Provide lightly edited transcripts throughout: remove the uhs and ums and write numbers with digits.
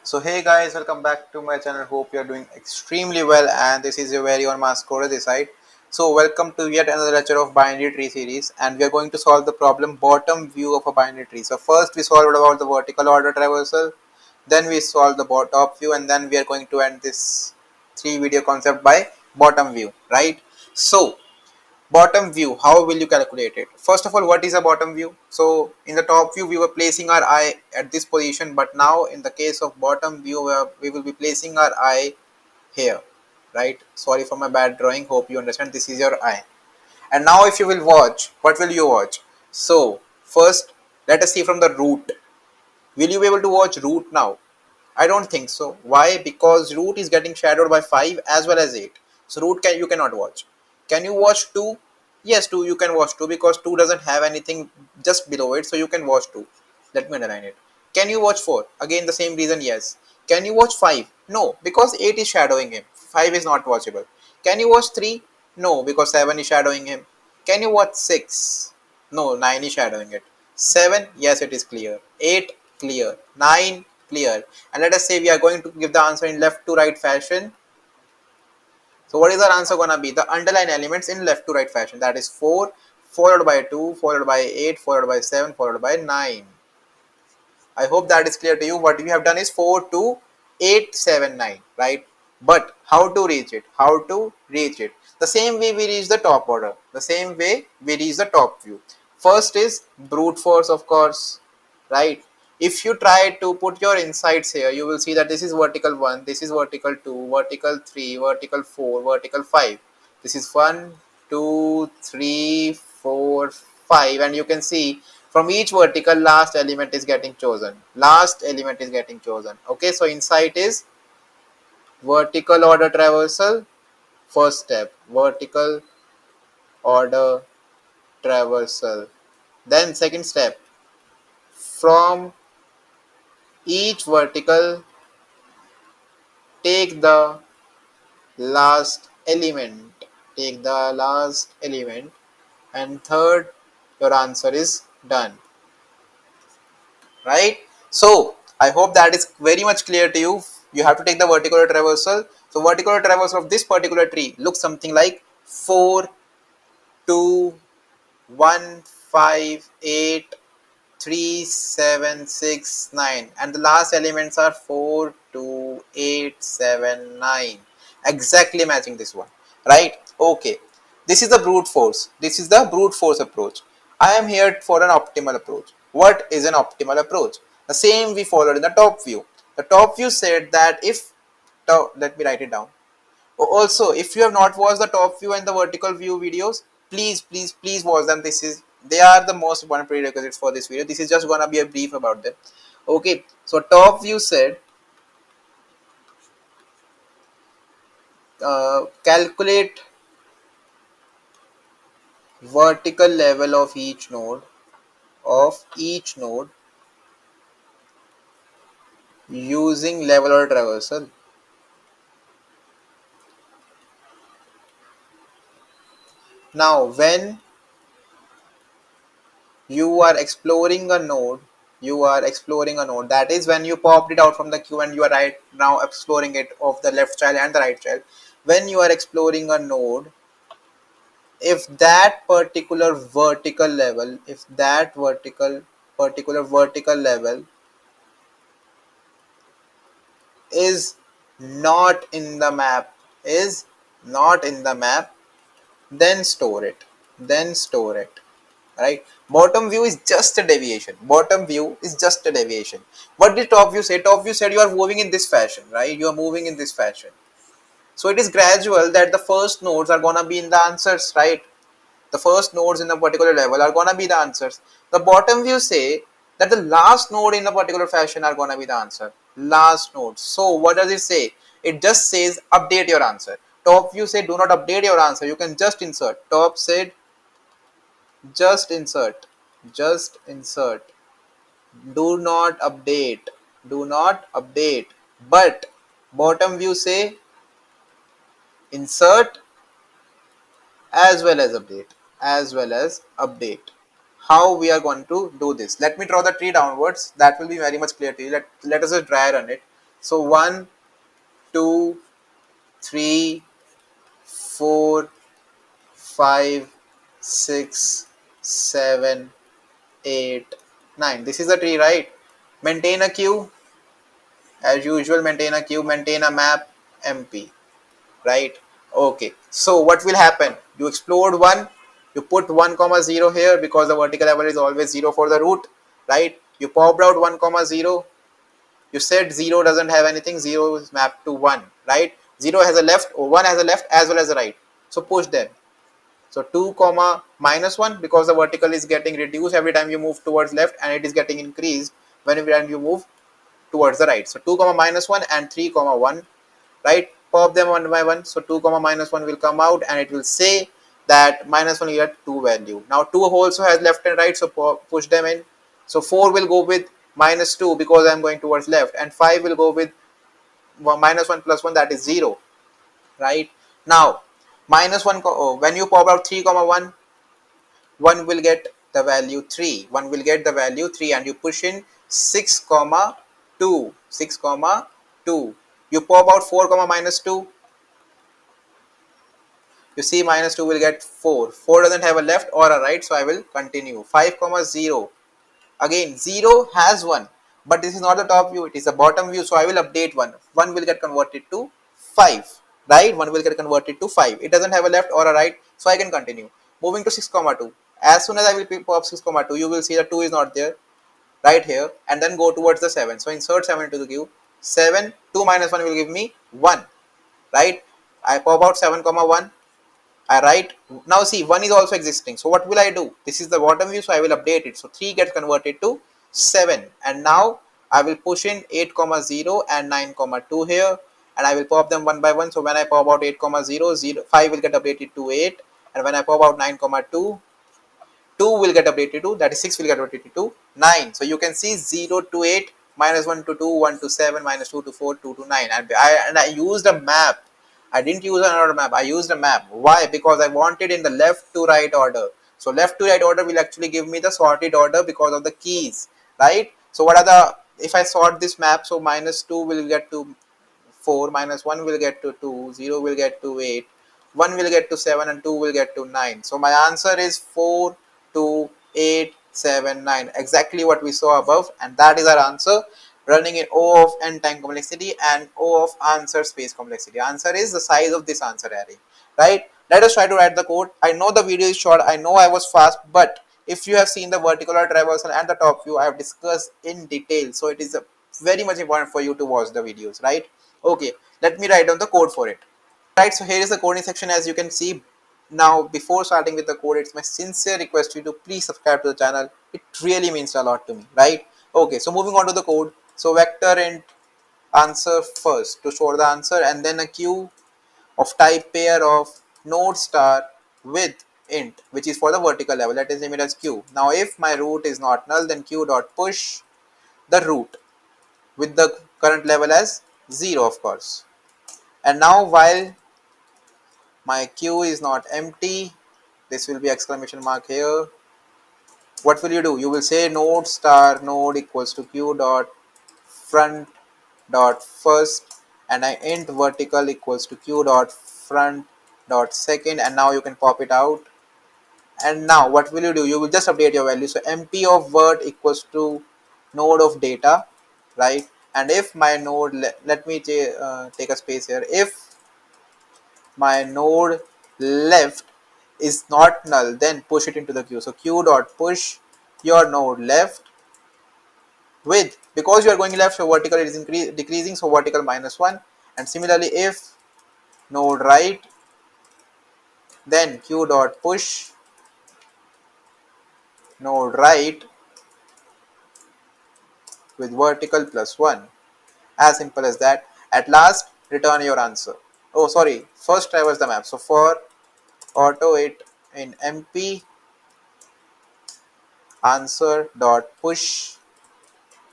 So hey guys, welcome back to my channel. Hope you are doing extremely well, and this is your very own Mascora this side. So welcome to yet another lecture of binary tree series, and we are going to solve the problem bottom view of a binary tree. So first we solved about the vertical order traversal, then we solved the top view, and then we are going to end this three video concept by bottom view, right? So bottom view, how will you calculate it? First of all, what is a bottom view? So in the top view we were placing our eye at this position, but now in the case of bottom view we will be placing our eye here, right? Sorry for my bad drawing, hope you understand. This is your eye, and now if you will watch, what will you watch? So first, let us see from the root. Will you be able to watch root now? I don't think so. Why? Because root is getting shadowed by 5 as well as 8. So root you cannot watch. Can you watch 2? Yes, 2 you can watch 2 because 2 doesn't have anything just below it, so you can watch 2. Let me underline it. Can you watch 4? Again the same reason, yes. Can you watch 5? No, because 8 is shadowing him. 5 is not watchable. Can you watch 3? No, because 7 is shadowing him. Can you watch 6? No, 9 is shadowing it. 7, yes, it is clear. 8, clear. 9, clear. And let us say we are going to give the answer in left to right fashion. So what is our answer gonna be? The underlying elements in left to right fashion. That is 4 followed by 2 followed by 8 followed by 7 followed by 9. I hope that is clear to you. What we have done is 4, 2, 8, 7, 9, right? But how to reach it? How to reach it? The same way we reach the top order. The same way we reach the top view. First is brute force, of course, right? If you try to put your insights here, you will see that this is vertical 1, this is vertical 2, vertical 3, vertical 4, vertical 5. This is 1, 2, 3, 4, 5, and you can see from each vertical last element is getting chosen. Last element is getting chosen. Okay, so insight is vertical order traversal. First step, vertical order traversal. Then second step, from each vertical take the last element. Take the last element. And third, your answer is done. Right? So I hope that is very much clear to you. You have to take the vertical traversal. So vertical traversal of this particular tree looks something like 4, 2, 1, 5, 8, 3, 7, 6, 9, and the last elements are 4, 2, 8, 7, 9, exactly matching this one, right? Okay, this is the brute force. This is the brute force approach. I am here for an optimal approach. What is an optimal approach? The same we followed in the top view. The top view said that if let me write it down. Also, if you have not watched the top view and the vertical view videos, please watch them. They are the most important prerequisites for this video. This is just gonna be a brief about them. Okay, so top view said calculate vertical level of each node using level or traversal. Now when you are exploring a node, that is when you popped it out from the queue and you are right now exploring it of the left child and the right child. When you are exploring a node, if that particular vertical level is not in the map, is not in the map, then store it. Then store it. Right? Bottom view is just a deviation. Bottom view is just a deviation. What did top view say? Top view said you are moving in this fashion, right? You are moving in this fashion. So it is gradual that the first nodes are gonna be in the answers, right? The first nodes in a particular level are gonna be the answers. The bottom view say that the last node in a particular fashion are gonna be the answer. Last node. So what does it say? It just says update your answer. Top view say do not update your answer. You can just insert. Top said just insert. Just insert. Do not update. Do not update. But bottom view say insert as well as update. As well as update. How we are going to do this? Let me draw the tree downwards. That will be very much clear to you. Let us just dry run it. So 1, 2, 3, 4, 5, 6, 7, 8, 9. This is the tree, right? Maintain a queue. As usual, maintain a queue, maintain a map, MP, right? Okay. So what will happen? You explored 1, you put 1 comma 0 here because the vertical level is always 0 for the root, right? You popped out 1 comma 0. You said 0 doesn't have anything, 0 is mapped to 1, right? 0 has a left, or 1 has a left as well as a right. So push them. So 2 comma minus 1, because the vertical is getting reduced every time you move towards left, and it is getting increased whenever you move towards the right. So 2 comma minus 1 and 3 comma 1, right? Pop them one by one. So 2 comma minus 1 will come out, and it will say that minus 1 will get 2 value. Now 2 also has left and right, so push them in. So 4 will go with minus 2 because I am going towards left, and 5 will go with minus 1 plus 1, that is 0, right? Now minus 1, when you pop out 3 comma 1, 1 will get the value 3, 1 will get the value 3, and you push in 6 comma 2, 6 comma 2. You pop out 4 comma minus 2, you see minus 2 will get 4, 4 doesn't have a left or a right, so I will continue. 5 comma 0, again 0 has 1, but this is not the top view, it is the bottom view, so I will update 1, 1 will get converted to 5, right? 1 will get converted to 5, it doesn't have a left or a right, so I can continue. Moving to 6 comma 2, as soon as I will pop 6 comma 2, you will see that 2 is not there right here, and then go towards the 7, so insert 7 into the queue. 7, 2 minus 1 will give me 1, right? I pop out 7 comma 1, I write. Now see, 1 is also existing, so what will I do? This is the bottom view, so I will update it. So 3 gets converted to 7, and now I will push in 8 comma 0 and 9 comma 2 here, and I will pop them one by one. So when I pop out 8 comma 0, 5 will get updated to 8, and when I pop out 9 comma 2, 2 will get updated to, that is 6 will get updated to 9. So you can see 0 to 8, minus 1 to 2, 1 to 7, minus 2 to 4, 2 to 9. And I used a map. I didn't use another map. I used a map. Why? Because I wanted in the left to right order. So left to right order will actually give me the sorted order because of the keys, right? So what are the, if I sort this map, so minus 2 will get to 4, minus 1 will get to 2, 0 will get to 8, 1 will get to 7, and 2 will get to 9. So my answer is 4, 2, 8, 7, 9. Exactly what we saw above, and that is our answer, running in O of n time complexity and O of answer space complexity. Answer is the size of this answer array, right? Let us try to write the code. I know the video is short, I know I was fast, but if you have seen the vertical or traversal and the top view, I have discussed in detail, so it is very much important for you to watch the videos, right? Okay, let me write down the code for it. Right, so here is the coding section, as you can see. Now before starting with the code, it's my sincere request to you to please subscribe to the channel. It really means a lot to me, right? Okay, so moving on to the code. So vector int answer first to store the answer, and then a queue of type pair of node star with int, which is for the vertical level, let us name it as q. Now if my root is not null, then q dot push the root with the current level as 0, of course. And now while my queue is not empty, this will be exclamation mark here. What will you do? You will say node star node equals to queue dot front dot first, and I int vertical equals to queue dot front dot second, and now you can pop it out. And now what will you do? You will just update your value. So mp of vert equals to node of data, right? And if my node, let me take a space here, if my node left is not null, then push it into the queue. So queue dot push your node left with, because you are going left, so vertical is decreasing, so vertical -1. And similarly, if node right, then queue dot push node right with vertical +1. As simple as that. At last, return your answer. Oh, sorry. First traverse the map. So for auto it in mp answer dot push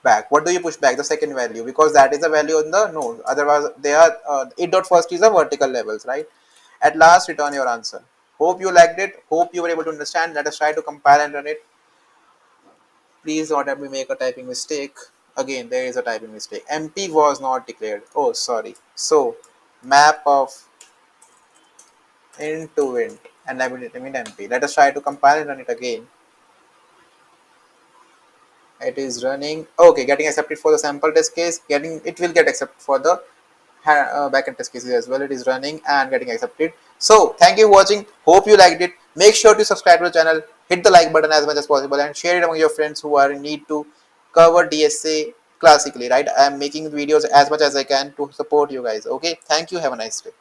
back. What do you push back? The second value, because that is the value on the node. Otherwise, they are it dot first is the vertical levels, right? At last, return your answer. Hope you liked it. Hope you were able to understand. Let us try to compile and run it. Please don't let me make a typing mistake. Again, there is a typing mistake. MP was not declared. Oh, sorry. So, map of int to int, and I will determine MP. Let us try to compile and run it again. It is running. Okay, getting accepted for the sample test case. Getting it will get accepted for the backend test cases as well. It is running and getting accepted. So, thank you for watching. Hope you liked it. Make sure to subscribe to the channel. Hit the like button as much as possible and share it among your friends who are in need to cover DSA classically. Right? I am making videos as much as I can to support you guys. Okay. Thank you. Have a nice day.